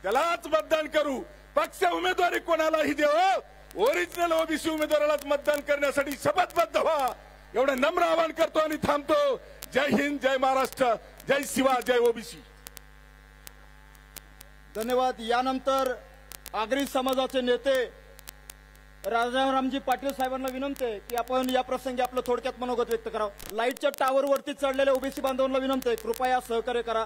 त्यालाच मतदान करू. पक्ष उमेदवारी कोणालाही देव, ओरिजिनल ओबीसी उमेदवारालाच मतदान करण्यासाठी शपथबद्ध व्हा. एवढं नम्र आवाहन करतो आणि थांबतो. जय हिंद, जय महाराष्ट्र, जय शिवा, जय ओबीसी. धन्यवाद. यानंतर आगरी समाजाचे नेते राजारामजी पाटील साहेबांना विनंती आहे की आपण या प्रसंगी आपलं थोडक्यात मनोगत व्यक्त करावं. लाईटच्या टावरवरती चढलेल्या ओबीसी बांधवांना विनंती आहे, कृपया सहकार्य करा.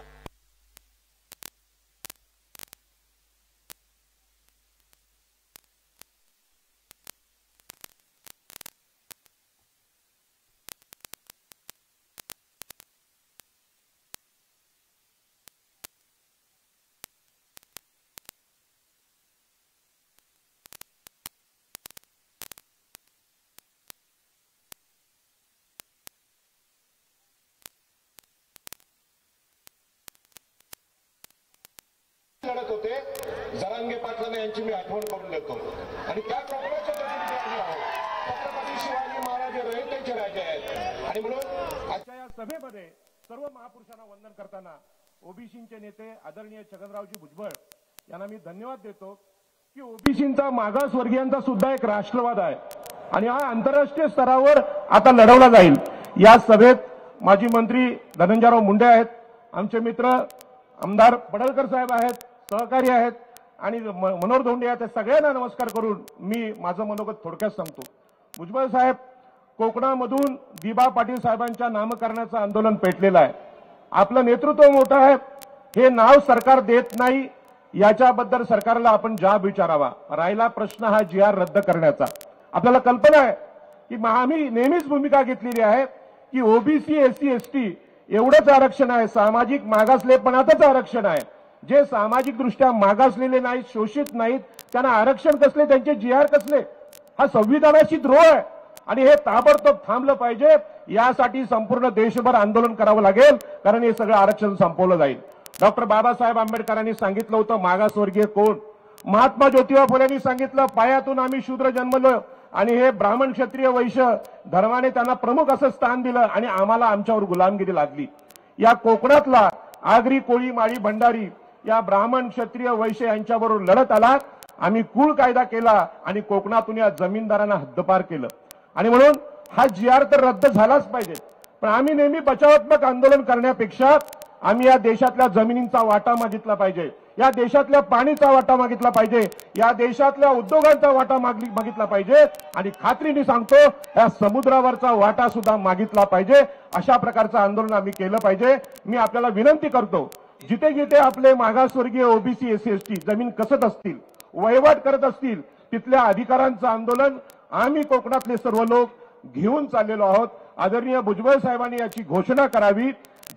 लढत होते. जरांगे पाटलांना यांची मी आठवण करून देतो. आणि त्या कोकणाचे छत्रपती शिवाजी महाराज रयतेचे राजे आहेत. आणि म्हणून आजच्या या सभेमध्ये सर्व महापुरुषांना वंदन करताना ओबीसीचे नेते आदरणीय छगनरावजी भुजबळ यांना मी धन्यवाद देतो की ओबीसीचा मागासवर्गीयांचा सुद्धा एक राष्ट्रवाद आहे आणि हा आंतरराष्ट्रीय स्तरावर आता लढवला जाईल. या सभेत माजी मंत्री धनंजयराव मुंडे आहेत, आमचे मित्र आमदार पडळकर साहेब आहेत, सहकारी आहेत आणि मनोहर धोंडे आहेत. सगळ्यांना नमस्कार करून मी माझं मनोगत थोडक्यात सांगतो. भुजबळ साहेब, कोकणामधून दिबा पाटील साहेबांच्या नामकरणाचं आंदोलन पेटलेलं आहे. आपलं नेतृत्व मोठं आहे, हे नाव सरकार देत नाही, याच्याबद्दल सरकारला आपण जाब विचारावा. राहिला प्रश्न हा GR रद्द करण्याचा. आपल्याला कल्पना आहे की आम्ही नेहमीच भूमिका घेतलेली आहे की ओबीसी SC ST एवढंच आरक्षण आहे, सामाजिक मागासलेपणातच आरक्षण आहे. जे सामाजिक दृष्ट्या मागासलेले नाहीत, शोषित नाहीत, त्यांना आरक्षण कसले, त्यांचे GR कसले, हा संविधानाशी द्रोह आहे आणि हे ताबडतोब थांबलं पाहिजे. यासाठी संपूर्ण देशभर आंदोलन करावं लागेल, कारण हे सगळं आरक्षण संपवलं जाईल. डॉक्टर बाबासाहेब आंबेडकरांनी सांगितलं होतं मागासवर्गीय कोण. महात्मा ज्योतिबा फुलेंनी सांगितलं पायातून आम्ही शूद्र जन्मलो आणि हे ब्राह्मण क्षत्रिय वैश्य धर्माने त्यांना प्रमुख असं स्थान दिलं आणि आम्हाला आमच्यावर गुलामगिरी लादली. या कोकणातला आगरी, कोळी, माळी, भंडारी या ब्राह्मण क्षत्रिय वैश्य यांच्याबरोबर लढत आला. आम्ही कुळ कायदा केला आणि कोकणातून या जमीनदारांना हद्दपार केलं. आणि म्हणून हा GR तर रद्द झालाच पाहिजे. पण आम्ही नेहमी बचावात्मक आंदोलन करण्यापेक्षा आम्ही या देशातल्या जमिनींचा वाटा मागितला पाहिजे, या देशातल्या पाणीचा वाटा मागितला पाहिजे, या देशातल्या उद्योगांचा वाटा मागितला पाहिजे आणि खात्रीने सांगतो या समुद्रावरचा वाटा सुद्धा मागितला पाहिजे. अशा प्रकारचं आंदोलन आम्ही केलं पाहिजे. मी आपल्याला विनंती करतो, जिथे जिथे आपले मागासवर्गीय ओबीसी SC ST जमीन कसत असतील, वहिवाट करत असतील, तिथल्या अधिकारांचं आंदोलन आम्ही कोकणातले सर्व लोक घेऊन चाललेलो आहोत. आदरणीय भुजबळ साहेबांनी याची घोषणा करावी.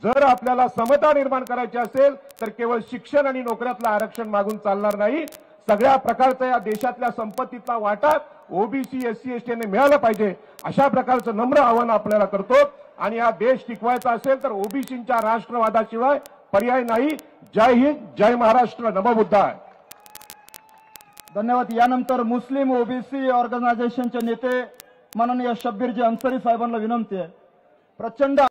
जर आपल्याला समता निर्माण करायची असेल तर केवळ शिक्षण आणि नोकऱ्यातलं आरक्षण मागून चालणार नाही. सगळ्या प्रकारचा या देशातल्या संपत्तीतला वाटा ओबीसी SC ST ने मिळाला पाहिजे. अशा प्रकारचं नम्र आवाहन आपल्याला करतो. आणि हा देश टिकवायचा असेल तर ओबीसीच्या राष्ट्रवादाशिवाय पर्याय नाही. जय हिंद, जय महाराष्ट्र, नमो बुद्धाय. धन्यवाद. यानंतर मुस्लिम ओबीसी ऑर्गनायझेशनचे नेते माननीय शब्बीरजी अन्सारी साहेबांना विनंती आहे. प्रचंड